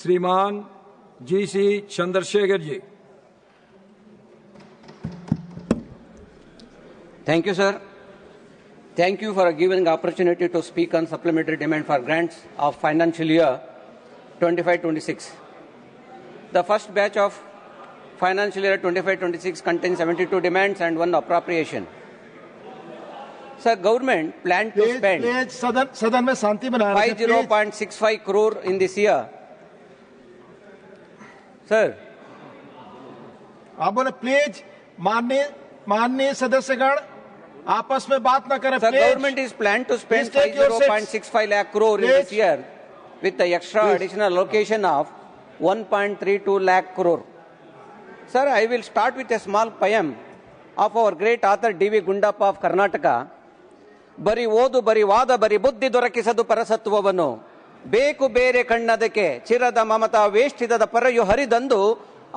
श्रीमान GC. Chandrashekhar ji. Thank you, sir. Thank you for giving the opportunity to speak on supplementary demand for grants of financial year 25-26. The first batch of financial year 25-26 contains 72 demands and 1 appropriation. Sir, government planned to spend सदन में शांति बनाए 50.65 crore in this year. Sir, आप बोले please माननीय सदस्यगण आपस में बात न करें. sir, government is planned to spend Please take your 50.65 lakh crore in this year with the extra additional allocation of 1.32 lakh crore. Sir, I will start with a small poem of our great author D.V. Gundappa of Karnataka. ಬರಿ ಓದು ಬರಿ ವಾದ ಬರಿ ಬುದ್ಧಿ ದೊರಕಿಸದು ಪರಸತ್ವವನ್ನು ಬೇಕು ಬೇರೆ ಕಣ್ಣದಕ್ಕೆ ಚಿರದ ಮಮತಾ ವೇಷ್ಟಿದ ಪರೆಯು ಹರಿದಂದು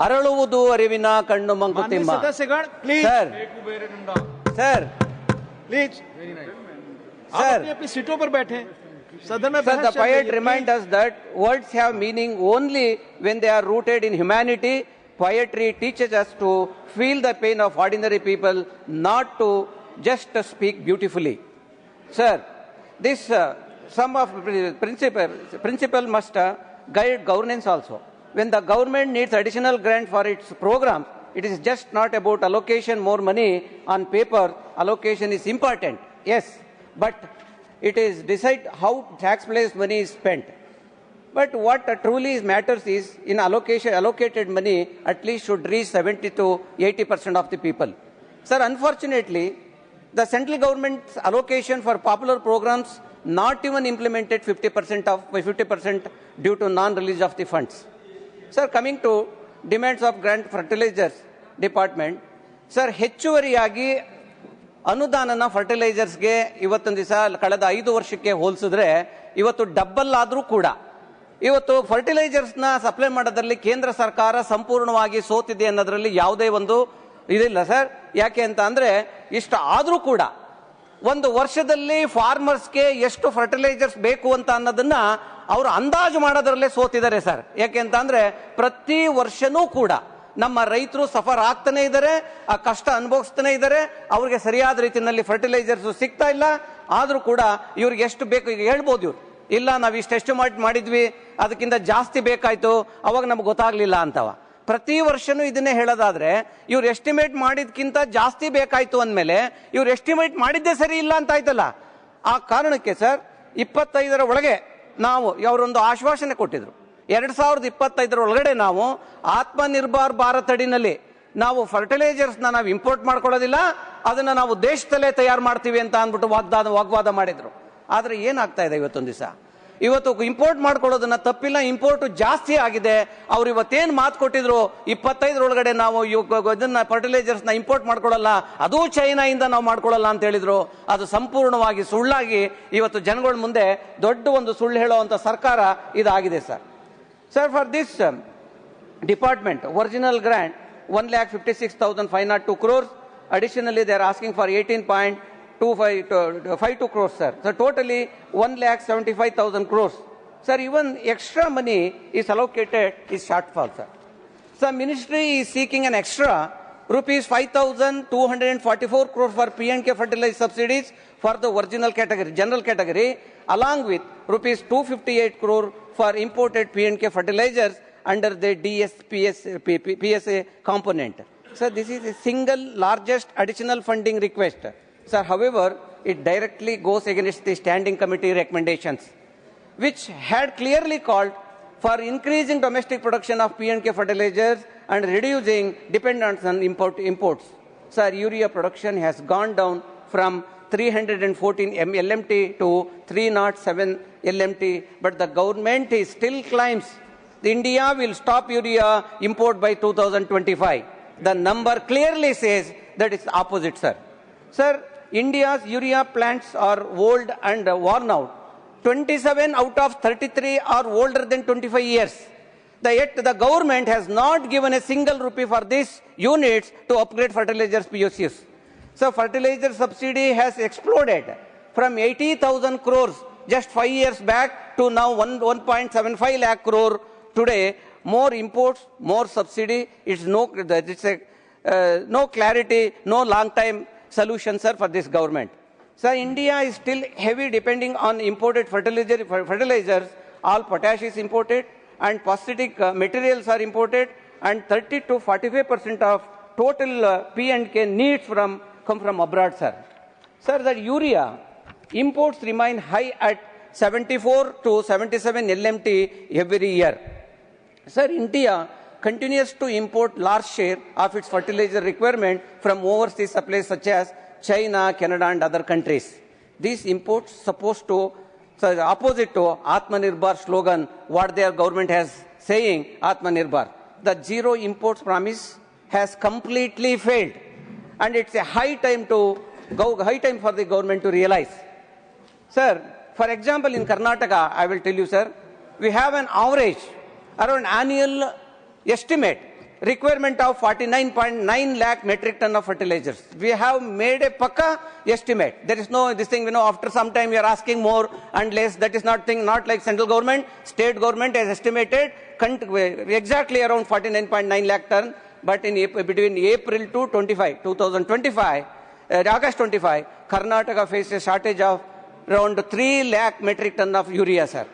ಅರಳುವುದು ಅರಿವಿನ ಕಣ್ಣು Mankutimma. Sir sir please sir अपनी सीटों पर बैठे. सदन में Sir, the poet reminds us that words have meaning only when they are rooted in humanity. Poetry teaches us to feel the pain of ordinary people, not to just speak beautifully. Sir, this some of principle must guide governance also. When the government needs additional grant for its programs, it is just not about allocation more money on paper. Allocation is important, yes, but it is decide how taxpayers' money is spent. But what truly matters is in allocated money at least should reach 70 to 80% of the people. Sir, unfortunately, the central government's allocation for popular programs not even implemented 50% due to non-release of the funds. Sir, coming to demands of grant fertilizers department, sir, ಹೆಚ್ಚುವರಿಯಾಗಿ ಅನುದಾನನ ಫರ್ಟಿಲೈಸರ್ಸ್ಗೆ ಇವತ್ತೊಂದು ದಿವಸ ಕಳೆದ 5 ವರ್ಷಕ್ಕೆ ಹೋಲಿಸಿದ್ರೆ ಇವತ್ತು double ಆದರೂ ಕೂಡ ಇವತ್ತು ಫರ್ಟಿಲೈಸರ್ಸ್ನ ಸಪ್ಲೈ ಮಾಡೋದ್ರಲ್ಲಿ ಕೇಂದ್ರ ಸರ್ಕಾರ ಸಂಪೂರ್ಣವಾಗಿ ಸೋತಿದೆ ಅನ್ನೋದ್ರಲ್ಲಿ ಯಾವುದೇ ಒಂದು ಇದಿಲ್ಲ ಸರ್. ಯಾಕೆ ಅಂತ ಅಂದ್ರೆ ಇಷ್ಟ ಆದರೂ ಕೂಡ ಒಂದು ವರ್ಷದಲ್ಲಿ ಫಾರ್ಮರ್ಸ್ಗೆ ಎಷ್ಟು ಫರ್ಟಿಲೈಸರ್ಸ್ ಬೇಕು ಅಂತ ಅನ್ನೋದನ್ನ ಅವರು ಅಂದಾಜು ಮಾಡೋದ್ರಲ್ಲೇ ಸೋತಿದ್ದಾರೆ ಸರ್. ಯಾಕೆ ಅಂತ ಅಂದ್ರೆ ಪ್ರತಿ ವರ್ಷನೂ ಕೂಡ ನಮ್ಮ ರೈತರು ಸಫರ್ ಆಗ್ತಾನೆ ಇದ್ದಾರೆ, ಆ ಕಷ್ಟ ಅನುಭವಿಸ್ತಾನೆ ಇದ್ದಾರೆ, ಅವ್ರಿಗೆ ಸರಿಯಾದ ರೀತಿಯಲ್ಲಿ ಫರ್ಟಿಲೈಸರ್ಸ್ ಸಿಗ್ತಾ ಇಲ್ಲ. ಆದ್ರೂ ಕೂಡ ಇವ್ರಿಗೆ ಎಷ್ಟು ಬೇಕು ಈಗ ಹೇಳ್ಬೋದು ಇವ್ರು, ಇಲ್ಲ ನಾವು ಇಷ್ಟೆಷ್ಟು ಮಾಡಿದ್ವಿ ಅದಕ್ಕಿಂತ ಜಾಸ್ತಿ ಬೇಕಾಯ್ತು ಅವಾಗ ನಮ್ಗೆ ಗೊತ್ತಾಗ್ಲಿಲ್ಲ ಅಂತವ. ಪ್ರತಿ ವರ್ಷನೂ ಇದನ್ನೇ ಹೇಳೋದಾದ್ರೆ ಇವ್ರು ಎಸ್ಟಿಮೇಟ್ ಮಾಡಿದ್ಕಿಂತ ಜಾಸ್ತಿ ಬೇಕಾಯ್ತು ಅಂದಮೇಲೆ ಇವ್ರು ಎಸ್ಟಿಮೇಟ್ ಮಾಡಿದ್ದೇ ಸರಿ ಇಲ್ಲ ಅಂತ ಆಯ್ತಲ್ಲ. ಆ ಕಾರಣಕ್ಕೆ ಸರ್ 25ರ ಒಳಗೆ ನಾವು ಅವರೊಂದು ಆಶ್ವಾಸನೆ ಕೊಟ್ಟಿದ್ರು. 2025 ಒಳಗಡೆ ನಾವು ಆತ್ಮನಿರ್ಭರ್ ಭಾರತ್ ಅಡಿನಲ್ಲಿ ನಾವು ಫರ್ಟಿಲೈಸರ್ಸ್ನ ನಾವು ಇಂಪೋರ್ಟ್ ಮಾಡ್ಕೊಳ್ಳೋದಿಲ್ಲ, ಅದನ್ನ ನಾವು ದೇಶದಲ್ಲೇ ತಯಾರು ಮಾಡ್ತೀವಿ ಅಂತ ಅಂದ್ಬಿಟ್ಟು ವಾಗ್ವಾದ ಮಾಡಿದ್ರು. ಆದ್ರೆ ಏನಾಗ್ತಾ ಇದೆ ಇವತ್ತೊಂದು ದಿವಸ, ಇವತ್ತು ಇಂಪೋರ್ಟ್ ಮಾಡ್ಕೊಳ್ಳೋದನ್ನ ತಪ್ಪಿಲ್ಲ, ಇಂಪೋರ್ಟ್ ಜಾಸ್ತಿ ಆಗಿದೆ. ಅವ್ರು ಇವತ್ತೇನು ಮಾತು ಕೊಟ್ಟಿದ್ರು 25 ಒಳಗಡೆ ನಾವು ಇದನ್ನ ಫರ್ಟಿಲೈಸರ್ಸ್ನ ಇಂಪೋರ್ಟ್ ಮಾಡ್ಕೊಳ್ಳಲ್ಲ, ಅದು ಚೈನಾಯಿಂದ ನಾವು ಮಾಡ್ಕೊಳ್ಳಲ್ಲ ಅಂತ ಹೇಳಿದ್ರು. ಅದು ಸಂಪೂರ್ಣವಾಗಿ ಸುಳ್ಳಾಗಿ ಇವತ್ತು ಜನಗಳ ಮುಂದೆ ದೊಡ್ಡ ಒಂದು ಸುಳ್ಳು ಹೇಳುವಂತ ಸರ್ಕಾರ ಇದಾಗಿದೆ sir. Sir, for this department, original grant 1,56,502 crores. Additionally, they are asking for 18.52 crores, sir. So, totally 1,75,000 crores. Sir, even extra money is allocated is shortfall, sir. So, ministry is seeking an extra rupees 5,244 crores for P&K fertilizer subsidies for the original category, general category, along with rupees 258 crore for imported P&K fertilizers under the PSA component. So this is a single largest additional funding request. Sir, however, it directly goes against the standing committee recommendations, which had clearly called for increasing domestic production of P&K fertilizers and reducing dependence on imports. Sir, urea production has gone down from 314 LMT to 307 LMT, but the government still claims India will stop urea import by 2025. The number clearly says that it's opposite, sir. Sir, India's urea plants are old and worn out. 27 out of 33 are older than 25 years. Yet the government has not given a single rupee for these units to upgrade fertilizers POCs. So fertilizer subsidy has exploded from 80,000 crores just 5 years back to now 1.75 lakh crore today, more imports, more subsidy. It's no clarity, no long-time solution, sir, for this government. Sir, India is still heavy depending on imported fertilizers. All potash is imported and phosphatic materials are imported, and 30 to 45% of total P&K needs come from abroad, sir. Sir, the urea imports remain high at 74 to 77 LMT every year. Sir, India continues to import large share of its fertilizer requirement from overseas suppliers such as China, Canada, and other countries. These imports supposed to, so the opposite to Atmanirbhar slogan, what their government has saying, Atmanirbhar. The zero imports promise has completely failed, and it's a high time for the government to realize. Sir, for example, in Karnataka, I will tell you, sir, we have an average around annual estimate requirement of 49.9 lakh metric ton of fertilizers. We have made a pakka estimate. There is no this thing, after some time we are asking more and less. That is not like central government. State government has estimated exactly around 49.9 lakh ton. But between April to 2025, August 25, Karnataka faces a shortage of around 3 lakh metric ton of urea, sir.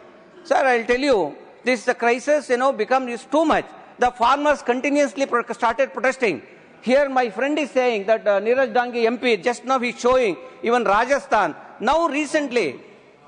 Sir, I will tell you, this crisis, becomes too much. The farmers continuously started protesting. Here my friend is saying that Neeraj Dangi MP, just now he is showing, even Rajasthan. Now recently,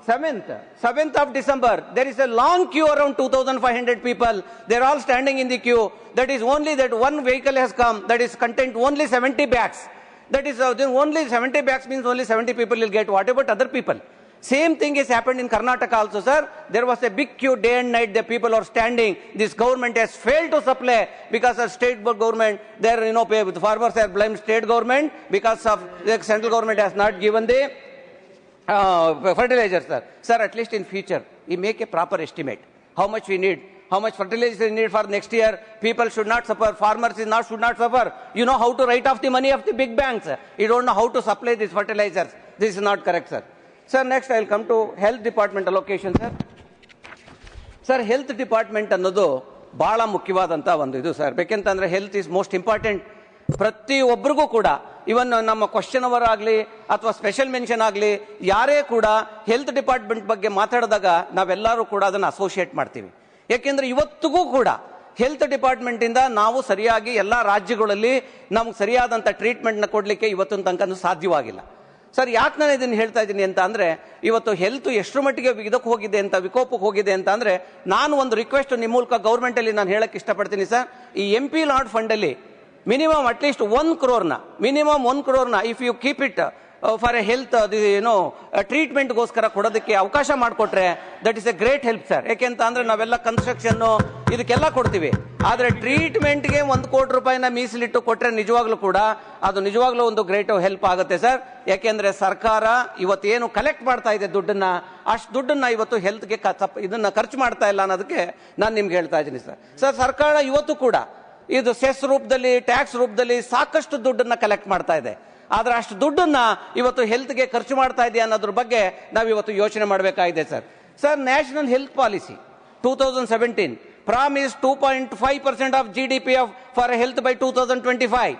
7th of December, there is a long queue around 2,500 people. They are all standing in the queue. That is only that one vehicle has come, that is contained only 70 bags. That is only 70 bags means only 70 people will get. What about other people? Same thing has happened in Karnataka also, sir. There was a big queue day and night. The people are standing. This government has failed to supply because of state government. There, the farmers have blamed state government because of the central government has not given the fertilizers, sir. Sir, at least in future, we make a proper estimate. How much we need, how much fertilizer we need for next year. People should not suffer. Farmers should not suffer. You know how to write off the money of the big banks. You don't know how to supply these fertilizers. This is not correct, sir. Sir, next I will come to health department allocation, sir. Sir, health department ಅನ್ನೋದು ಬಹಳ ಮುಖ್ಯವಾದಂತ ಒಂದು ಇದು sir. ಬೇಕೆಂತಂದ್ರೆ health is most important. ಪ್ರತಿಯೊಬ್ಬರಿಗೂ ಕೂಡ, ಇವನ್ ನಮ್ಮ question hour ಆಗಲಿ ಅಥವಾ ಸ್ಪೆಷಲ್ ಮೆನ್ಷನ್ ಆಗಲಿ, ಯಾರೇ ಕೂಡ ಹೆಲ್ತ್ ಡಿಪಾರ್ಟ್ಮೆಂಟ್ ಬಗ್ಗೆ ಮಾತಾಡಿದಾಗ ನಾವೆಲ್ಲರೂ ಕೂಡ ಅದನ್ನು ಅಸೋಸಿಯೇಟ್ ಮಾಡ್ತೀವಿ. ಯಾಕೆಂದ್ರೆ ಇವತ್ತಿಗೂ ಕೂಡ ಹೆಲ್ತ್ ಡಿಪಾರ್ಟ್ಮೆಂಟ್ ಇಂದ ನಾವು ಸರಿಯಾಗಿ ಎಲ್ಲ ರಾಜ್ಯಗಳಲ್ಲಿ ನಮ್ಗೆ ಸರಿಯಾದಂತ ಟ್ರೀಟ್ಮೆಂಟ್ ನ ಕೊಡ್ಲಿಕ್ಕೆ ಇವತ್ತಿನ ತನಕ ಸಾಧ್ಯವಾಗಿಲ್ಲ. ಸರ್, ಯಾಕೆ ನಾನು ಇದನ್ನು ಹೇಳ್ತಾ ಇದ್ದೀನಿ ಅಂತ ಅಂದ್ರೆ, ಇವತ್ತು ಹೆಲ್ತ್ ಎಷ್ಟರ ಮಟ್ಟಿಗೆ ಇದಕ್ಕೆ ಹೋಗಿದೆ ಅಂತ, ವಿಕೋಪಕ್ಕೆ ಹೋಗಿದೆ ಅಂತ ಅಂದ್ರೆ, ನಾನು ಒಂದು ರಿಕ್ವೆಸ್ಟ್ ನಿಮ್ಮ ಮೂಲಕ ಗೌರ್ಮೆಂಟ್ ಅಲ್ಲಿ ನಾನು ಹೇಳಕ್ ಇಷ್ಟಪಡ್ತೀನಿ ಸರ್. ಈ MP ಲಾರ್ಡ್ ಫಂಡ್ ಅಲ್ಲಿ ಮಿನಿಮಮ್ ಅಟ್ಲೀಸ್ಟ್ 1 crore if you keep it for a health ಟ್ರೀಟ್ಮೆಂಟ್ಗೋಸ್ಕರ ಕೊಡೋದಕ್ಕೆ ಅವಕಾಶ ಮಾಡಿಕೊಟ್ರೆ that is a great help sir. ಯಾಕೆಂತ ಅಂದ್ರೆ ನಾವೆಲ್ಲ ಕನ್ಸ್ಟ್ರಕ್ಷನ್ ಇದಕ್ಕೆಲ್ಲ ಕೊಡ್ತೀವಿ, ಆದ್ರೆ ಟ್ರೀಟ್ಮೆಂಟ್ಗೆ 1 ಕೋಟಿ ರೂಪಾಯಿನ ಮೀಸಲಿಟ್ಟು ಕೊಟ್ರೆ ನಿಜವಾಗ್ಲೂ ಕೂಡ ಅದು ನಿಜವಾಗ್ಲೂ ಒಂದು ಗ್ರೇಟ್ ಹೆಲ್ಪ್ ಆಗುತ್ತೆ ಸರ್. ಯಾಕೆಂದ್ರೆ ಸರ್ಕಾರ ಇವತ್ತೇನು ಕಲೆಕ್ಟ್ ಮಾಡ್ತಾ ಇದೆ ದುಡ್ಡನ್ನ, ಅಷ್ಟು ದುಡ್ಡನ್ನ ಇವತ್ತು ಹೆಲ್ತ್ಗೆ ಇದನ್ನ ಖರ್ಚು ಮಾಡ್ತಾ ಇಲ್ಲ ಅನ್ನೋದಕ್ಕೆ ನಾನು ನಿಮ್ಗೆ ಹೇಳ್ತಾ ಇದ್ದೀನಿ ಸರ್. ಸರ್, ಸರ್ಕಾರ ಇವತ್ತು ಕೂಡ ಇದು ಸೆಸ್ ರೂಪದಲ್ಲಿ, ಟ್ಯಾಕ್ಸ್ ರೂಪದಲ್ಲಿ ಸಾಕಷ್ಟು ದುಡ್ಡನ್ನ ಕಲೆಕ್ಟ್ ಮಾಡ್ತಾ ಇದೆ. ಆದ್ರೆ ಅಷ್ಟು ದುಡ್ಡನ್ನ ಇವತ್ತು ಹೆಲ್ತ್ಗೆ ಖರ್ಚು ಮಾಡ್ತಾ ಇದೆ ಅನ್ನೋದ್ರ ಬಗ್ಗೆ ನಾವು ಇವತ್ತು ಯೋಚನೆ ಮಾಡಬೇಕಾಗಿದೆ sir. Sir, national health policy 2017 promised 2.5% of GDP for health by 2025.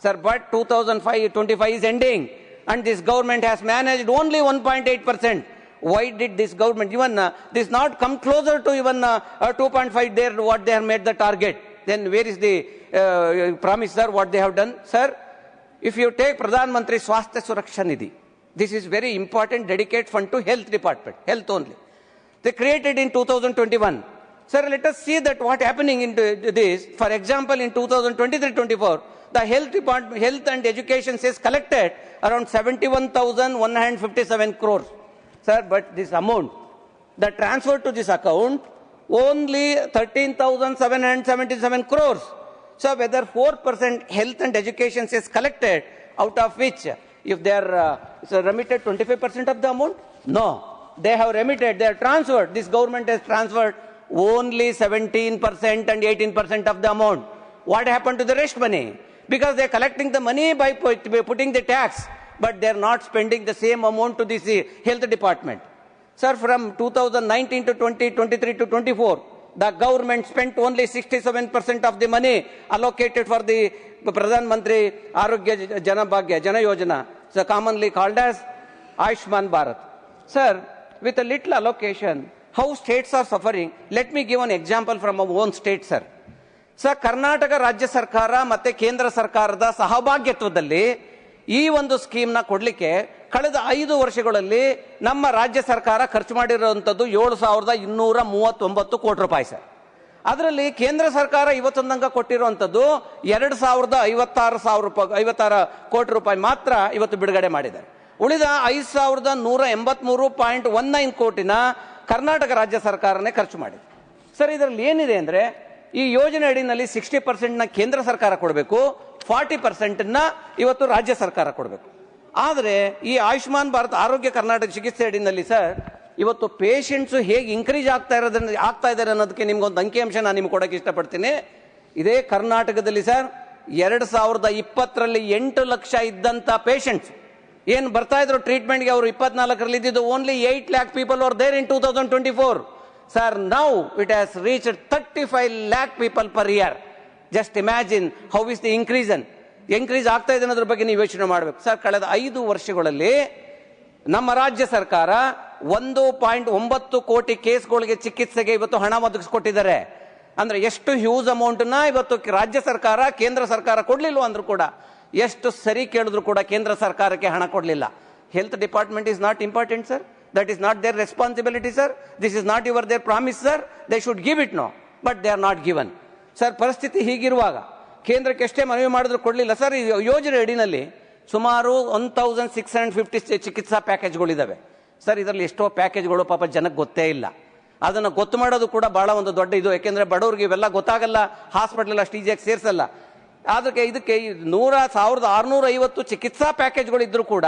Sir, but 2025 is ending and this government has managed only 1.8%. Why did this government even this not come closer to even 2.5 there what they have made the target? Then where is the promise, sir, what they have done? Sir, if you take Pradhan Mantri Swasthya Suraksha Nidhi, this is very important dedicated fund to health department, health only. They created in 2021. Sir, let us see that what happening in this. For example, in 2023-24, the health department, health and education says collected around 71,157 crores. Sir, but this amount, the transfer to this account, only 13,777 crores. So whether 4% health and education is collected, out of which if they are remitted 25% of the amount? No. They have remitted, they are transferred. This government has transferred only 17% and 18% of the amount. What happened to the rest money? Because they are collecting the money by putting the tax, but they are not spending the same amount to this health department. Sir, from 2019 to 2023 to 24, The government spent only 67% of the money allocated for the Pradhan Mantri Arogya Jana Bhagya, Jana Yojana, so commonly called as Ayushman Bharat. Sir, with a little allocation, how states are suffering? Let me give an example from our own state, sir. Sir, Karnataka ರಾಜ್ಯ ಸರ್ಕಾರ ಮತ್ತೆ ಕೇಂದ್ರ ಸರ್ಕಾರದ ಸಹಭಾಗ್ಯತ್ವದಲ್ಲಿ ಈ ಒಂದು ಸ್ಕೀಮ್ನ ಕೊಡಲಿಕ್ಕೆ ಕಳೆದ 5 ವರ್ಷಗಳಲ್ಲಿ ನಮ್ಮ ರಾಜ್ಯ ಸರ್ಕಾರ ಖರ್ಚು ಮಾಡಿರುವಂಥದ್ದು 7,239 ಕೋಟಿ ರೂಪಾಯಿ ಸರ್. ಅದರಲ್ಲಿ ಕೇಂದ್ರ ಸರ್ಕಾರ ಇವತ್ತೊಂದು ತನಕ ಕೊಟ್ಟಿರುವಂಥದ್ದು 2,56 ಕೋಟಿ ರೂಪಾಯಿ ಮಾತ್ರ ಇವತ್ತು ಬಿಡುಗಡೆ ಮಾಡಿದ್ದಾರೆ. ಉಳಿದ 5,183.19 ಕೋಟಿನ ಕರ್ನಾಟಕ ರಾಜ್ಯ ಸರ್ಕಾರನೇ ಖರ್ಚು ಮಾಡಿದೆ. ಸರ್, ಇದರಲ್ಲಿ ಏನಿದೆ ಅಂದರೆ, ಈ ಯೋಜನೆ ಅಡಿನಲ್ಲಿ 60% ಕೇಂದ್ರ ಸರ್ಕಾರ ಕೊಡಬೇಕು, 40% ಇವತ್ತು ರಾಜ್ಯ ಸರ್ಕಾರ ಕೊಡಬೇಕು. ಆದರೆ ಈ ಆಯುಷ್ಮಾನ್ ಭಾರತ್ ಆರೋಗ್ಯ ಕರ್ನಾಟಕ ಚಿಕಿತ್ಸೆ ಅಡಿನಲ್ಲಿ ಸರ್, ಇವತ್ತು ಪೇಷಂಟ್ಸ್ ಹೇಗೆ ಇನ್ಕ್ರೀಸ್ ಆಗ್ತಾ ಇದ್ದಾರೆ ಅನ್ನೋದಕ್ಕೆ ನಿಮ್ಗೊಂದು ಅಂಕಿಅಂಶ ನಾನು ನಿಮ್ಗೆ ಕೊಡೋಕೆ ಇಷ್ಟಪಡ್ತೀನಿ. ಇದೇ ಕರ್ನಾಟಕದಲ್ಲಿ ಸರ್ 2020ರಲ್ಲಿ 8 ಲಕ್ಷ ಇದ್ದಂಥ ಪೇಷಂಟ್ಸ್ ಏನು ಬರ್ತಾ ಇದ್ರು ಟ್ರೀಟ್ಮೆಂಟ್ಗೆ, ಅವರು 24ರಲ್ಲಿ ಇದ್ದಿದ್ದು only 8 lakh people are there in 2024. Sir, now it has reached 35 lakh people per year. Just imagine how is the increase ಆಗ್ತಾ ಇದೆ ಅನ್ನೋದ್ರ ಬಗ್ಗೆ ನೀವು ಯೋಚನೆ ಮಾಡಬೇಕು. ಸರ್, ಕಳೆದ 5 ವರ್ಷಗಳಲ್ಲಿ ನಮ್ಮ ರಾಜ್ಯ ಸರ್ಕಾರ 1.9 ಕೋಟಿ ಕೇಸ್ಗಳಿಗೆ ಚಿಕಿತ್ಸೆಗೆ ಇವತ್ತು ಹಣ ಒದಗಿಸ್ಕೊಟ್ಟಿದ್ದಾರೆ. ಅಂದ್ರೆ ಎಷ್ಟು ಹ್ಯೂಜ್ ಅಮೌಂಟ್ನ ಇವತ್ತು ರಾಜ್ಯ ಸರ್ಕಾರ ಕೇಂದ್ರ ಸರ್ಕಾರ ಕೊಡ್ಲಿಲ್ಲ ಅಂದ್ರೂ ಕೂಡ, ಎಷ್ಟು ಸರಿ ಕೇಳಿದ್ರು ಕೂಡ ಕೇಂದ್ರ ಸರ್ಕಾರಕ್ಕೆ ಹಣ ಕೊಡಲಿಲ್ಲ. Health department is not important sir. That is not their responsibility, sir. This is not their promise, sir. They should give it now, but they are not given. Sir, ಪರಿಸ್ಥಿತಿ ಹೀಗಿರುವಾಗ ಕೇಂದ್ರಕ್ಕೆ ಎಷ್ಟೇ ಮನವಿ ಮಾಡಿದ್ರು ಕೊಡಲಿಲ್ಲ. ಸರ್, ಈ ಯೋಜನೆ ಅಡಿನಲ್ಲಿ ಸುಮಾರು 1650 ಚಿಕಿತ್ಸಾ ಪ್ಯಾಕೇಜ್ಗಳಿದ್ದಾವೆ. ಸರ್, ಇದರಲ್ಲಿ ಎಷ್ಟೋ ಪ್ಯಾಕೇಜ್ಗಳು ಪಾಪ ಜನಕ್ಕೆ ಗೊತ್ತೇ ಇಲ್ಲ. ಅದನ್ನು ಗೊತ್ತು ಮಾಡೋದು ಕೂಡ ಬಹಳ ಒಂದು ದೊಡ್ಡ ಇದು. ಯಾಕೆಂದ್ರೆ ಬಡವರಿಗೆ ಇವೆಲ್ಲ ಗೊತ್ತಾಗಲ್ಲ, ಹಾಸ್ಪಿಟಲ್ ಅಷ್ಟು ಈಜಿಯಾಗಿ ಸೇರಿಸಲ್ಲ. ಅದಕ್ಕೆ ಇದಕ್ಕೆ 1,650 ಚಿಕಿತ್ಸಾ ಪ್ಯಾಕೇಜ್ಗಳು ಇದ್ರೂ ಕೂಡ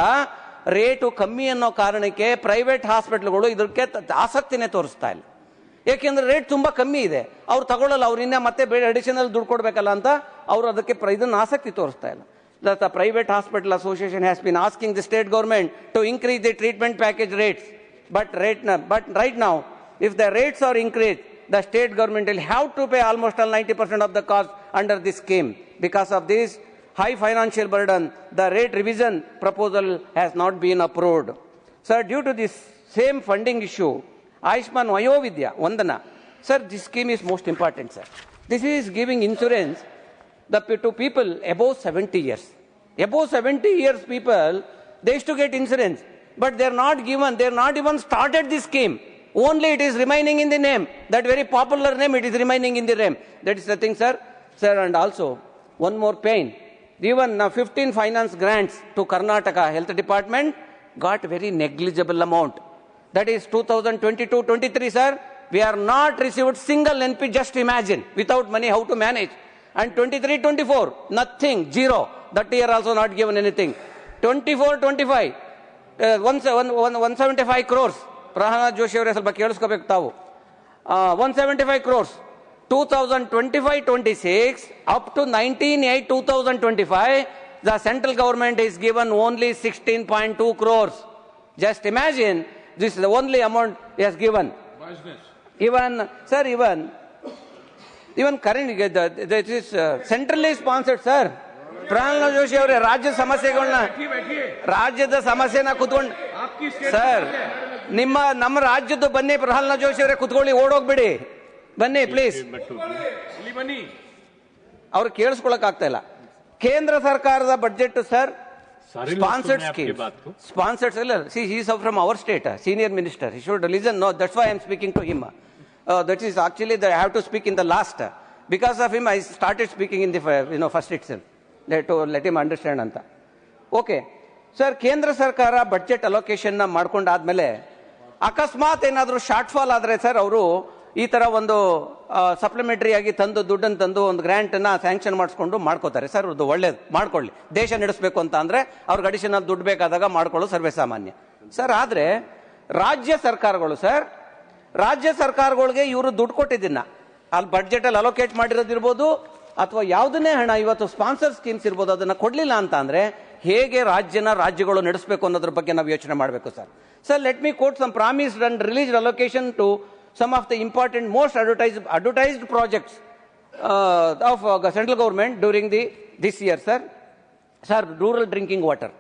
ರೇಟು ಕಮ್ಮಿ ಅನ್ನೋ ಕಾರಣಕ್ಕೆ ಪ್ರೈವೇಟ್ ಹಾಸ್ಪಿಟಲ್ಗಳು ಇದಕ್ಕೆ ಆಸಕ್ತಿನೇ ತೋರಿಸ್ತಾ ಇಲ್ಲ. ಏಕೆಂದ್ರೆ ರೇಟ್ ತುಂಬಾ ಕಮ್ಮಿ ಇದೆ, ಅವ್ರು ತಗೊಳ್ಳಲ್ಲ, ಅವ್ರು ಇನ್ನ ಮತ್ತೆ ಅಡಿಷನಲ್ ದುಡ್ಡು ಕೊಡ್ಬೇಕಲ್ಲ ಅಂತ ಅವರು ಅದಕ್ಕೆ ಇದನ್ನ ಆಸಕ್ತಿ ತೋರಿಸ್ತಾ ಇಲ್ಲ. The Private Hospital Association has been asking the state government to increase the treatment package rates, but right now, if the rates are increased, the state government will have to pay almost 90% of the cost under this scheme. Because of this high financial burden, the rate revision proposal has not been approved. Sir, due to this same funding issue, Ayushman Vayovidya Vandana, sir, this scheme is most important, sir. This is giving insurance to people above 70 years. Above 70 years people, they used to get insurance, but they are not given, they are not even started this scheme. Only it is remaining in the name. That very popular name, it is remaining in the name. That is the thing, sir. Sir, and also, one more pain. Even 15 finance grants to Karnataka Health Department got very negligible amount. That is 2022-23, sir. We are not received single NP, just imagine, without money how to manage. And 23-24, nothing, zero. That year also not given anything. 24-25, 175 crores. Prahalad Joshi avare ಸ್ವಲ್ಪ ಕೇಳಿಸ್ಕೋಬೇಕು ತಾವು. 175 crores. 2025-26 up to 19/8/2025, the central government is given only 16.2 crores. Just imagine, this is the only amount he has given. Even, sir, even currently, that is centrally sponsored, sir. Pralhad Joshi ಅವರೇ, ರಾಜ್ಯದ ಸಮಸ್ಯೆನ ಕುತ್ಕೊಂಡು sir, ನಮ್ಮ ರಾಜ್ಯದ ಬನ್ನಿ ಪ್ರಹ್ಲಾದ್ ಜೋಶಿ ಅವರೇ, ಕುತ್ಕೊಳ್ಳಿ, ಓಡೋಗ್ಬಿಡಿ, ಬನ್ನಿ ಪ್ಲೀಸ್. ಅವ್ರು ಕೇಳಿಸ್ಕೊಳಕ್ ಆಗ್ತಾ ಇಲ್ಲ. ಕೇಂದ್ರ ಸರ್ಕಾರದ budget sir, sponsored scheme, sponsored see, he is from our state, senior minister, he should listen. No, that's why I am speaking to him. That is actually I have to speak in the last. Because of him I started speaking in the first itself, to let him understand anta. Okay sir, ಕೇಂದ್ರ ಸರ್ಕಾರ budget allocation ನ ಮಾಡ್ಕೊಂಡಾದ್ಮೇಲೆ ಅಕಸ್ಮಾತ್ ಏನಾದರೂ short fall ಆದ್ರೆ sir, ಅವರು ಈ ತರ ಒಂದು ಸಪ್ಲಿಮೆಂಟರಿ ಆಗಿ ದುಡ್ಡನ್ನು ತಂದು ಒಂದು ಗ್ರಾಂಟ್ ನ ಸ್ಯಾಂಕ್ಷನ್ ಮಾಡಿಸ್ಕೊಂಡು ಮಾಡ್ಕೋತಾರೆ ಸರ್. ಅದು ಒಳ್ಳೇದು, ಮಾಡ್ಕೊಳ್ಳಿ. ದೇಶ ನಡೆಸಬೇಕು ಅಂತ ಅಂದ್ರೆ ಅವ್ರಿಗೆ ಅಡಿಷನಲ್ ದುಡ್ಡು ಬೇಕಾದಾಗ ಮಾಡ್ಕೊಳ್ಳೋ ಸರ್ವೇ ಸಾಮಾನ್ಯ ಸರ್. ಆದ್ರೆ ರಾಜ್ಯ ಸರ್ಕಾರಗಳಿಗೆ ಇವರು ದುಡ್ಡು ಕೊಟ್ಟಿದ್ದನ್ನ ಅಲ್ಲಿ ಬಡ್ಜೆಟ್ ಅಲ್ಲಿ ಅಲೋಕೇಟ್ ಮಾಡಿರೋದಿರ್ಬೋದು, ಅಥವಾ ಯಾವುದನ್ನೇ ಹಣ ಇವತ್ತು ಸ್ಪಾನ್ಸರ್ ಸ್ಕೀಮ್ಸ್ ಇರ್ಬೋದು, ಅದನ್ನ ಕೊಡ್ಲಿಲ್ಲ ಅಂತ ಅಂದ್ರೆ ಹೇಗೆ ರಾಜ್ಯಗಳು ನಡೆಸಬೇಕು ಅನ್ನೋದ್ರ ಬಗ್ಗೆ ನಾವು ಯೋಚನೆ ಮಾಡಬೇಕು sir. Sir, let me quote some promised and released allocation to some of the important, most advertised projects of central government during this year, sir. Sir, rural drinking water.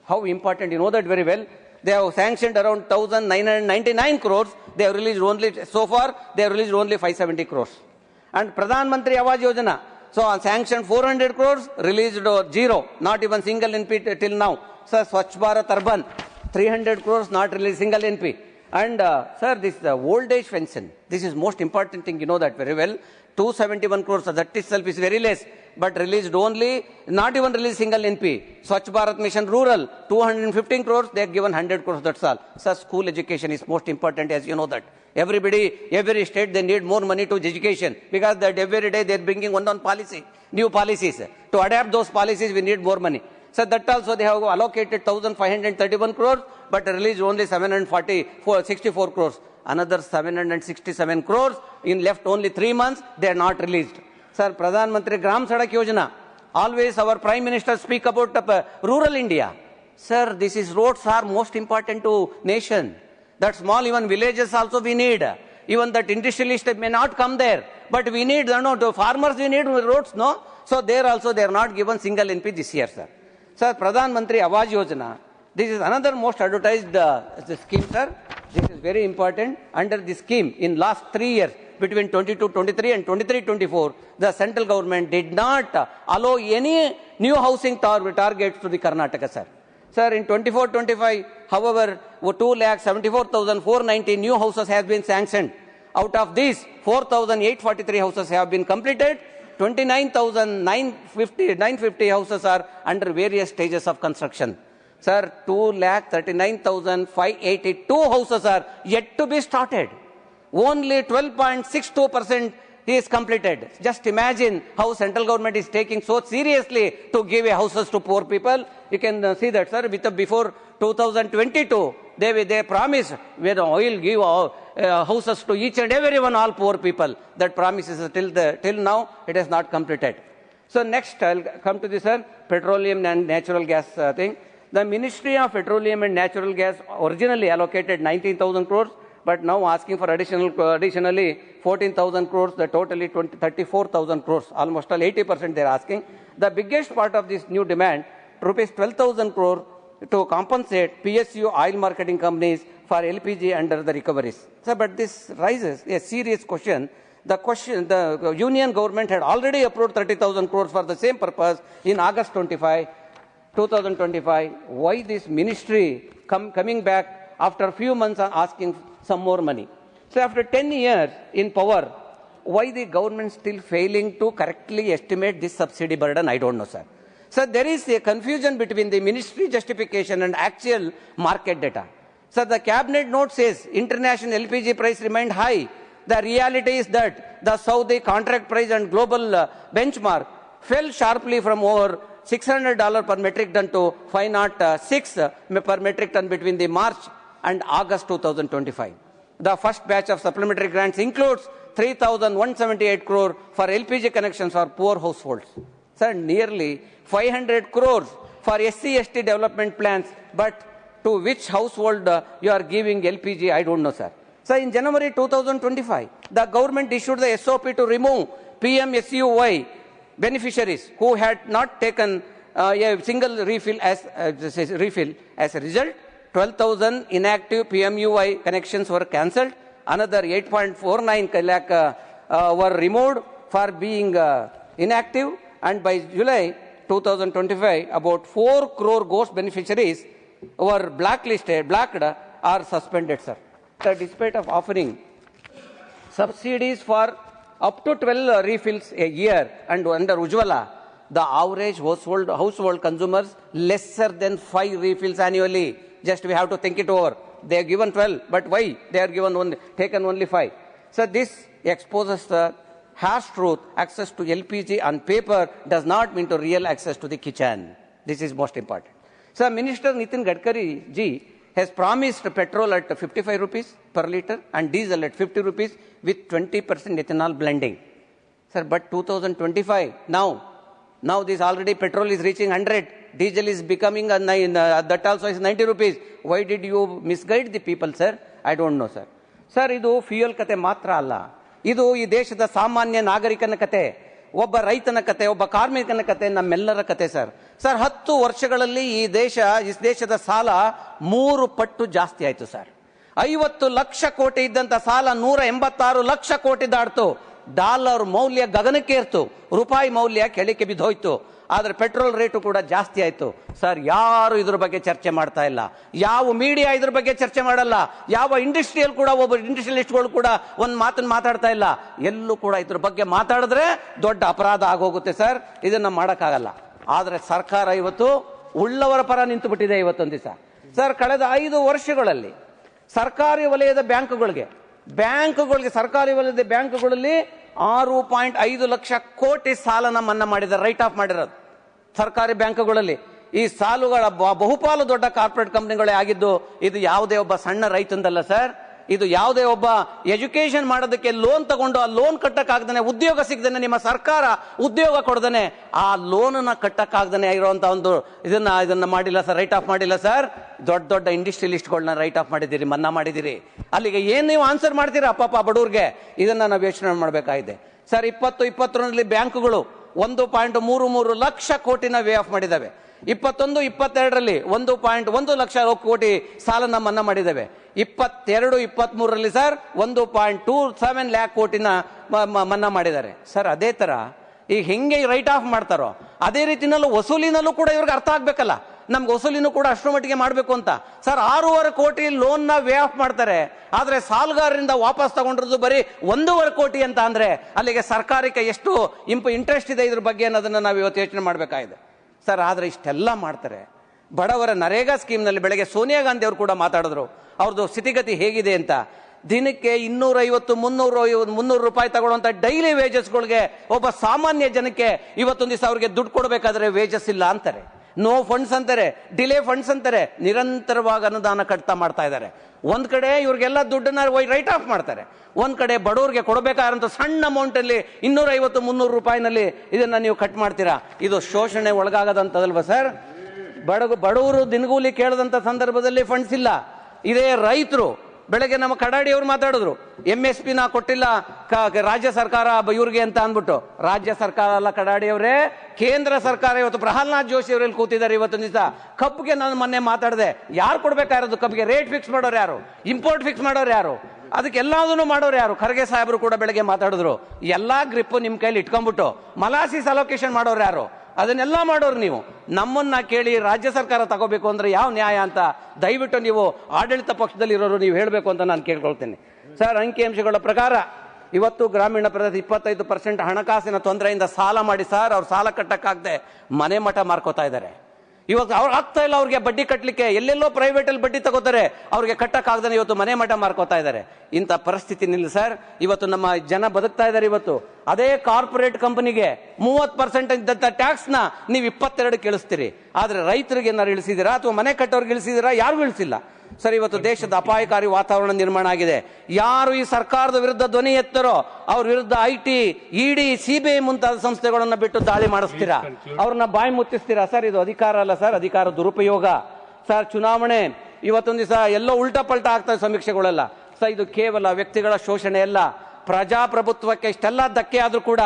How important, you know that very well. They have sanctioned around 1,999 crores. They have released only, so far, they have released only 570 crores. And Pradhan Mantri Awas Yojana. So on sanctioned 400 crores, released zero, not even single NP till now. Sir, Swachh Bharat Urban, 300 crores, not released single NP. And sir, this old age pension, this is most important thing, you know that very well. 271 crores, that itself is very less, but released only, not even released single NP. Swachh Bharat Mission Rural, 215 crores, they have given 100 crores, that's all. Sir, school education is most important, as you know that. Everybody, every state, they need more money to education, because that every day they are bringing one policy, new policies. To adapt those policies, we need more money. So that also they have allocated 1,531 crores, but released only 64 crores. Another 767 crores in left only 3 months, they are not released. Sir, Pradhan Mantri Gram Sadak Yojana, always our Prime Minister speak about rural India. Sir, this is roads are most important to nation. That small even villages also we need. Even that industrialist may not come there, but we need, to farmers we need roads, no? So there also they are not given single NP this year, sir. Sir, Pradhan Mantri Awas Yojana, this is another most advertised scheme, sir. This is very important. Under this scheme, in last 3 years, between 22-23 and 23-24, the central government did not allow any new housing targets to the Karnataka, sir. Sir, in 24-25, however, 2,74,490 new houses have been sanctioned. Out of these, 4,843 houses have been completed. 29,950 houses are under various stages of construction. Sir, 2,39,582 houses are yet to be started. Only 12.62% is completed. Just imagine how central government is taking so seriously to give houses to poor people. You can see that, sir, before 2022, they promised we will give houses to each and everyone, all poor people. That promise is till now, it has not completed. So next, I'll come to this, sir, petroleum and natural gas thing. The Ministry of Petroleum and Natural Gas originally allocated 19,000 crores, but now asking for additionally 14,000 crores, the totally 34,000 crores, almost all 80% they are asking. The biggest part of this new demand, rupees 12,000 crore to compensate PSU oil marketing companies for LPG under the recoveries. So, but this raises a serious question. The union government had already approved 30,000 crores for the same purpose in August 2025. Why this ministry coming back after a few months and asking some more money? So after 10 years in power, why the government still failing to correctly estimate this subsidy burden? I don't know, sir. So there is a confusion between the ministry justification and actual market data. So the cabinet note says international LPG price remained high. The reality is that the Saudi contract price and global benchmark fell sharply from over $600 per metric ton to 506 per metric ton between the March and August 2025. The first batch of supplementary grants includes 3,178 crore for LPG connections for poor households. Sir, nearly 500 crores for SC/ST development plans, but to which household you are giving LPG, I don't know, sir. So in January 2025, the government issued the SOP to remove PMSUY beneficiaries who had not taken a single refill as a result. 12,000 inactive PMUY connections were cancelled. Another 8.49 lakh were removed for being inactive. And by July 2025, about 4 crore ghost beneficiaries were blacked or suspended, sir. So despite of offering subsidies for up to 12 refills a year and under Ujjwala, the average household consumers lesser than 5 refills annually. Just we have to think it over. They are given 12, but why? They are taken only 5. So this exposes the harsh truth. Access to LPG on paper does not mean to real access to the kitchen. This is most important. So Minister Nitin Gadkari ji has promised petrol at 55 rupees per litre and diesel at 50 rupees with 20% ethanol blending. Sir, but 2025, now this already petrol is reaching 100, diesel is becoming, that also is 90 rupees. Why did you misguide the people, sir? I don't know, sir. Sir, ಇದು fuel ಕತೆ ಮಾತ್ರ ಅಲ್ಲ, ಇದು ಈ ದೇಶದ ಸಾಮಾನ್ಯ ನಾಗರಿಕನ ಕತೆ, ಒಬ್ಬ ರೈತನ ಕತೆ, ಒಬ್ಬ ಕಾರ್ಮಿಕನ ಕತೆ, ನಮ್ಮೆಲ್ಲರ ಕತೆ ಸರ್. 10 ವರ್ಷಗಳಲ್ಲಿ ಈ ದೇಶದ ಸಾಲ 3 ಪಟ್ಟು ಜಾಸ್ತಿ ಆಯ್ತು ಸರ್. 50 ಲಕ್ಷ ಕೋಟಿ ಇದ್ದಂತ ಸಾಲ 186 ಲಕ್ಷ ಕೋಟಿ ದಾಟ್ತು. ಡಾಲರ್ ಮೌಲ್ಯ ಗಗನಕ್ಕೇರ್ತು, ರೂಪಾಯಿ ಮೌಲ್ಯ ಕೆಳಕ್ಕೆ ಬಿದ್ದೋಯ್ತು. ಆದ್ರೆ ಪೆಟ್ರೋಲ್ ರೇಟು ಕೂಡ ಜಾಸ್ತಿ ಆಯ್ತು ಸರ್. ಯಾರು ಇದ್ರ ಬಗ್ಗೆ ಚರ್ಚೆ ಮಾಡ್ತಾ ಇಲ್ಲ, ಯಾವ ಮೀಡಿಯಾ ಇದ್ರ ಬಗ್ಗೆ ಚರ್ಚೆ ಮಾಡಲ್ಲ, ಯಾವ ಇಂಡಸ್ಟ್ರಿಯಲಿಸ್ಟ್ಗಳು ಕೂಡ ಒಂದು ಮಾತನ್ನು ಮಾತಾಡ್ತಾ ಇಲ್ಲ. ಎಲ್ಲೂ ಕೂಡ ಇದ್ರ ಬಗ್ಗೆ ಮಾತಾಡಿದ್ರೆ ದೊಡ್ಡ ಅಪರಾಧ ಆಗೋಗುತ್ತೆ ಸರ್. ಇದನ್ನ ಮಾಡಕ್ಕಾಗಲ್ಲ. ಆದ್ರೆ ಸರ್ಕಾರ ಇವತ್ತು ಉಳ್ಳವರ ಪರ ನಿಂತು ಬಿಟ್ಟಿದೆ. ಇವತ್ತೊಂದು ದಿವಸ ಸರ್, ಕಳೆದ 5 ವರ್ಷಗಳಲ್ಲಿ ಸರ್ಕಾರಿ ವಲಯದ ಬ್ಯಾಂಕ್ಗಳಿಗೆ ಸರ್ಕಾರಿ ವಲಯದ ಬ್ಯಾಂಕ್ಗಳಲ್ಲಿ 6.5 ಲಕ್ಷ ಕೋಟಿ ಸಾಲನ ಮನ್ನಾ ಮಾಡಿದ್ದಾರೆ, ರೈಟ್ ಆಫ್ ಮಾಡಿರೋದು ಸರ್ಕಾರಿ ಬ್ಯಾಂಕ್ಗಳಲ್ಲಿ. ಈ ಸಾಲುಗಳ ಬಹುಪಾಲು ದೊಡ್ಡ ಕಾರ್ಪೊರೇಟ್ ಕಂಪನಿಗಳೇ ಆಗಿದ್ದು. ಇದು ಯಾವುದೇ ಒಬ್ಬ ಸಣ್ಣ ರೈತಂದಲ್ಲ ಸರ್. ಇದು ಯಾವುದೇ ಒಬ್ಬ ಎಜುಕೇಶನ್ ಮಾಡೋದಕ್ಕೆ ಲೋನ್ ತಗೊಂಡು ಆ ಲೋನ್ ಕಟ್ಟಕ್ಕಾಗ್ದಾನೆ, ಉದ್ಯೋಗ ಸಿಗದೇನೆ, ನಿಮ್ಮ ಸರ್ಕಾರ ಉದ್ಯೋಗ ಕೊಡದೇನೆ ಆ ಲೋನ್ ಕಟ್ಟಕ್ಕಾಗ್ದಾನೆ ಇರುವಂತ ಒಂದು ಇದನ್ನ ಮಾಡಿಲ್ಲ ಸರ್, ರೈಟ್ ಆಫ್ ಮಾಡಿಲ್ಲ ಸರ್. ದೊಡ್ಡ ಇಂಡಸ್ಟ್ರಿಯಲಿಸ್ಟ್ಗಳನ್ನ ರೈಟ್ ಆಫ್ ಮಾಡಿದ್ದೀರಿ, ಮನ್ನಾ ಮಾಡಿದ್ದೀರಿ. ಅಲ್ಲಿಗೆ ಏನ್ ನೀವು ಆನ್ಸರ್ ಮಾಡ್ತೀರಾ ಪಾಪ ಬಡವ್ರಿಗೆ? ಇದನ್ನ ನಾವು ಯೋಚನೆ ಮಾಡಬೇಕಾಗಿದೆ ಸರ್. 2021ರಲ್ಲಿ ಬ್ಯಾಂಕ್ಗಳು 1.33 ಲಕ್ಷ ಕೋಟಿನ ವೇ ಆಫ್ ಮಾಡಿದ್ದಾವೆ. 21-22ರಲ್ಲಿ 1.1 ಲಕ್ಷ ಕೋಟಿ ಸಾಲನ ಮನ್ನಾ ಮಾಡಿದ್ದೇವೆ. 22-23ರಲ್ಲಿ ಸರ್ 1.27 ಲ್ಯಾಕ್ ಕೋಟಿನ ಮನ್ನಾ ಮಾಡಿದ್ದಾರೆ ಸರ್. ಅದೇ ತರ ಈಗ ಹೆಂಗೆ ರೈಟ್ ಆಫ್ ಮಾಡ್ತಾರೋ ಅದೇ ರೀತಿನಲ್ಲೂ ವಸೂಲಿನಲ್ಲೂ ಕೂಡ ಇವ್ರಿಗೆ ಅರ್ಥ ಆಗ್ಬೇಕಲ್ಲ. ನಮ್ಗೆ ವಸೂಲಿನೂ ಕೂಡ ಅಷ್ಟರ ಮಟ್ಟಿಗೆ ಮಾಡಬೇಕು ಅಂತ ಸರ್. 6.5 ಕೋಟಿ ಲೋನ್ ನ ವೇ ಆಫ್ ಮಾಡ್ತಾರೆ. ಆದ್ರೆ ಸಾಲಗಾರರಿಂದ ವಾಪಸ್ ತಗೊಂಡಿರೋದು ಬರೀ 1.5 ಕೋಟಿ ಅಂತ ಅಂದ್ರೆ ಅಲ್ಲಿಗೆ ಸರ್ಕಾರಕ್ಕೆ ಎಷ್ಟು ಇಂಟ್ರೆಸ್ಟ್ ಇದೆ ಇದ್ರ ಬಗ್ಗೆ ಅನ್ನೋದನ್ನ ನಾವು ಇವತ್ತು ಯೋಚನೆ ಮಾಡಬೇಕಾಗಿದೆ ಸರ್. ಆದ್ರೆ ಇಷ್ಟೆಲ್ಲ ಮಾಡ್ತಾರೆ. ಬಡವರ ನರೇಗಾ ಸ್ಕೀಮ್ ನಲ್ಲಿ ಬೆಳಗ್ಗೆ ಸೋನಿಯಾ ಗಾಂಧಿ ಅವರು ಕೂಡ ಮಾತಾಡಿದ್ರು, ಅವ್ರದ್ದು ಸ್ಥಿತಿಗತಿ ಹೇಗಿದೆ ಅಂತ. ದಿನಕ್ಕೆ 250-300 ರೂಪಾಯಿ ತಗೊಳ್ಳುವಂತ ಡೈಲಿ ವೇಜಸ್ಗಳಿಗೆ ಒಬ್ಬ ಸಾಮಾನ್ಯ ಜನಕ್ಕೆ ಇವತ್ತೊಂದು ದಿವಸ ಅವ್ರಿಗೆ ದುಡ್ಡು ಕೊಡಬೇಕಾದ್ರೆ ವೇಜಸ್ ಇಲ್ಲ ಅಂತಾರೆ, ನೋ ಫಂಡ್ಸ್ ಅಂತಾರೆ, ಡಿಲೇ ಫಂಡ್ಸ್ ಅಂತಾರೆ. ನಿರಂತರವಾಗಿ ಅನುದಾನ ಕಟ್ತಾ ಮಾಡ್ತಾ ಇದ್ದಾರೆ. ಒಂದ್ ಕಡೆ ಇವ್ರಿಗೆಲ್ಲ ದುಡ್ಡನ್ನ ರೈಟ್ ಆಫ್ ಮಾಡ್ತಾರೆ, ಒಂದ್ ಕಡೆ ಬಡವರಿಗೆ ಕೊಡಬೇಕಾದಂತ ಸಣ್ಣ ಅಮೌಂಟ್ ಅಲ್ಲಿ 250-300 ರೂಪಾಯಿನಲ್ಲಿ ಇದನ್ನ ನೀವು ಕಟ್ ಮಾಡ್ತೀರಾ. ಇದು ಶೋಷಣೆ ಒಳಗಾಗದಂತದಲ್ವಾ ಸರ್? ಬಡವರು ದಿನಗೂಲಿ ಕೇಳದಂತ ಸಂದರ್ಭದಲ್ಲಿ ಫಂಡ್ಸ್ ಇಲ್ಲ. ಇದೇ ರೈತರು ಬೆಳಗ್ಗೆ ನಮ್ಮ ಕಡಾಡಿಯವರು ಮಾತಾಡಿದ್ರು, MSP ನ ಕೊಟ್ಟಿಲ್ಲ ರಾಜ್ಯ ಸರ್ಕಾರ ಇವ್ರಿಗೆ ಅಂತ ಅಂದ್ಬಿಟ್ಟು. ರಾಜ್ಯ ಸರ್ಕಾರ ಅಲ್ಲ ಕಡಾಡಿಯವರೇ, ಕೇಂದ್ರ ಸರ್ಕಾರ. ಇವತ್ತು ಪ್ರಹ್ಲಾದ್ ಜೋಶಿ ಅವರಲ್ಲಿ ಕೂತಿದ್ದಾರೆ. ಇವತ್ತೊಂದು ದಿವಸ ಕಬ್ಬಿಗೆ ನಾನು ಮೊನ್ನೆ ಮಾತಾಡಿದೆ, ಯಾರು ಕೊಡ್ಬೇಕಾಗಿರೋದು ಕಬ್ಬಿಗೆ? ರೇಟ್ ಫಿಕ್ಸ್ ಮಾಡೋರು ಯಾರು? ಇಂಪೋರ್ಟ್ ಫಿಕ್ಸ್ ಮಾಡೋರು ಯಾರು? ಅದಕ್ಕೆಲ್ಲದನ್ನು ಮಾಡೋರು ಯಾರು? ಖರ್ಗೆ ಸಾಹೇಬರು ಕೂಡ ಬೆಳಗ್ಗೆ ಮಾತಾಡಿದ್ರು. ಎಲ್ಲಾ ಗ್ರಿಪ್ ನಿಮ್ ಕೈಲಿ ಇಟ್ಕೊಂಡ್ಬಿಟ್ಟು ಮಲಾಸಿಸ್ ಅಲೋಕೇಶನ್ ಮಾಡೋರು ಯಾರು? ಅದನ್ನೆಲ್ಲ ಮಾಡೋರು ನೀವು. ನಮ್ಮನ್ನ ಕೇಳಿ ರಾಜ್ಯ ಸರ್ಕಾರ ತಗೋಬೇಕು ಅಂದ್ರೆ ಯಾವ ನ್ಯಾಯ ಅಂತ ದಯವಿಟ್ಟು ನೀವು ಆಡಳಿತ ಪಕ್ಷದಲ್ಲಿ ಇರೋರು ನೀವು ಹೇಳಬೇಕು ಅಂತ ನಾನು ಕೇಳ್ಕೊಳ್ತೇನೆ ಸರ್. ಅಂಕಿಅಂಶಗಳ ಪ್ರಕಾರ ಇವತ್ತು ಗ್ರಾಮೀಣ ಪ್ರದೇಶ 25% ಹಣಕಾಸಿನ ತೊಂದರೆಯಿಂದ ಸಾಲ ಮಾಡಿ ಸರ್, ಅವ್ರು ಸಾಲ ಕಟ್ಟಕ್ಕಾಗದೆ ಮನೆ ಮಠ ಮಾರ್ಕೋತಾ ಇದ್ದಾರೆ. ಇವತ್ತು ಅವ್ರು ಆಗ್ತಾ ಇಲ್ಲ ಅವ್ರಿಗೆ ಬಡ್ಡಿ ಕಟ್ಟಲಿಕ್ಕೆ. ಎಲ್ಲೆಲ್ಲೋ ಪ್ರೈವೇಟ್ ಅಲ್ಲಿ ಬಡ್ಡಿ ತಗೋತಾರೆ, ಅವ್ರಿಗೆ ಕಟ್ಟಕ್ಕಾಗದೇ ಇವತ್ತು ಮನೆ ಮಠ ಮಾರ್ಕೋತಾ ಇದ್ದಾರೆ. ಇಂಥ ಪರಿಸ್ಥಿತಿ ನಿಲ್ಲ ಸರ್. ಇವತ್ತು ನಮ್ಮ ಜನ ಬದುಕ್ತಾ ಇದ್ದಾರೆ. ಇವತ್ತು ಅದೇ ಕಾರ್ಪೊರೇಟ್ ಕಂಪನಿಗೆ 30% ಇದ್ದಂತ ಟ್ಯಾಕ್ಸ್ ನ ನೀವು 22 ಇಳಿಸ್ತೀರಿ. ಆದ್ರೆ ರೈತರಿಗೆ ಏನಾರು ಇಳಿಸಿದಿರಾ ಅಥವಾ ಮನೆ ಕಟ್ಟೋರ್ಗೆ ಇಳಿಸಿದಿರಾ? ಯಾರಿಗೂ ಇಳಿಸಿಲ್ಲ ಸರ್. ಇವತ್ತು ದೇಶದ ಅಪಾಯಕಾರಿ ವಾತಾವರಣ ನಿರ್ಮಾಣ ಆಗಿದೆ. ಯಾರು ಈ ಸರ್ಕಾರದ ವಿರುದ್ಧ ಧ್ವನಿ ಎತ್ತರೋ ಅವ್ರ ವಿರುದ್ಧ IT, ED, CBI ಮುಂತಾದ ಸಂಸ್ಥೆಗಳನ್ನ ಬಿಟ್ಟು ದಾಳಿ ಮಾಡಿಸ್ತೀರಾ, ಅವ್ರನ್ನ ಬಾಯಿ ಮುತ್ತಿಸ್ತೀರಾ ಸರ್. ಇದು ಅಧಿಕಾರ ಅಲ್ಲ ಸರ್, ಅಧಿಕಾರ ದುರುಪಯೋಗ ಸರ್. ಚುನಾವಣೆ ಇವತ್ತೊಂದು ದಿವಸ ಎಲ್ಲೋ ಉಲ್ಟಾ ಪಲ್ಟಾ ಆಗ್ತದೆ ಸಮೀಕ್ಷೆಗಳೆಲ್ಲ ಸರ್. ಇದು ಕೇವಲ ವ್ಯಕ್ತಿಗಳ ಶೋಷಣೆ ಅಲ್ಲ, ಪ್ರಜಾಪ್ರಭುತ್ವಕ್ಕೆ ಇಷ್ಟೆಲ್ಲ ಧಕ್ಕೆ ಆದ್ರೂ ಕೂಡ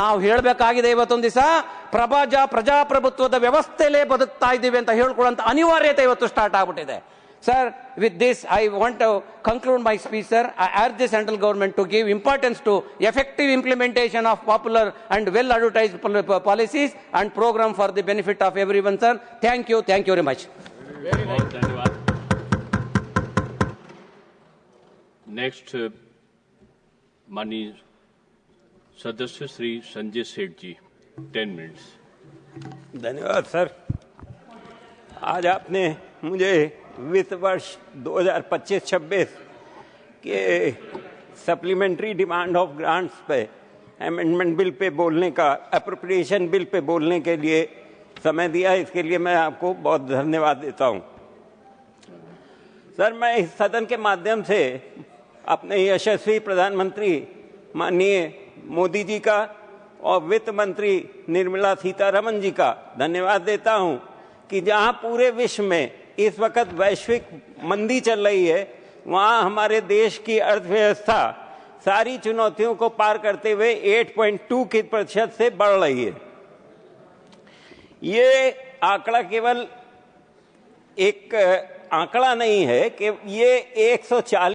ನಾವು ಹೇಳಬೇಕಾಗಿದೆ ಇವತ್ತೊಂದು ದಿವಸ ಪ್ರಜಾಪ್ರಭುತ್ವದ ವ್ಯವಸ್ಥೆಯಲ್ಲೇ ಬದುಕ್ತಾ ಇದ್ದೀವಿ ಅಂತ ಹೇಳ್ಕೊಳ್ಳುವಂತ ಅನಿವಾರ್ಯತೆ ಇವತ್ತು ಸ್ಟಾರ್ಟ್ ಆಗ್ಬಿಟ್ಟಿದೆ. Sir, with this, I want to conclude my speech, sir. I urge the central government to give importance to effective implementation of popular and well-advertised policies and program for the benefit of everyone, sir. Thank you very much. Very nice. Next, माननीय सदस्य श्री संजय सेठ जी, 10 minutes. धन्यवाद sir. आज आपने मुझे वित्त वर्ष 2025-26 के supplementary demand of grants पे अमेंडमेंट बिल पे बोलने का, अप्रोप्रिएशन बिल पे बोलने के लिए समय दिया. इसके लिए मैं आपको बहुत धन्यवाद देता हूं. सर, मैं इस सदन के माध्यम से अपने यशस्वी प्रधानमंत्री माननीय मोदी जी का और वित्त मंत्री निर्मला सीतारमण जी का धन्यवाद देता हूं कि जहां पूरे विश्व में इस वक्त वैश्विक मंदी चल रही है, वहां हमारे देश की अर्थव्यवस्था सारी चुनौतियों को पार करते हुए 8.2% से बढ़ रही है। ये आंकड़ा केवल एक आंकड़ा नहीं है कि ये 140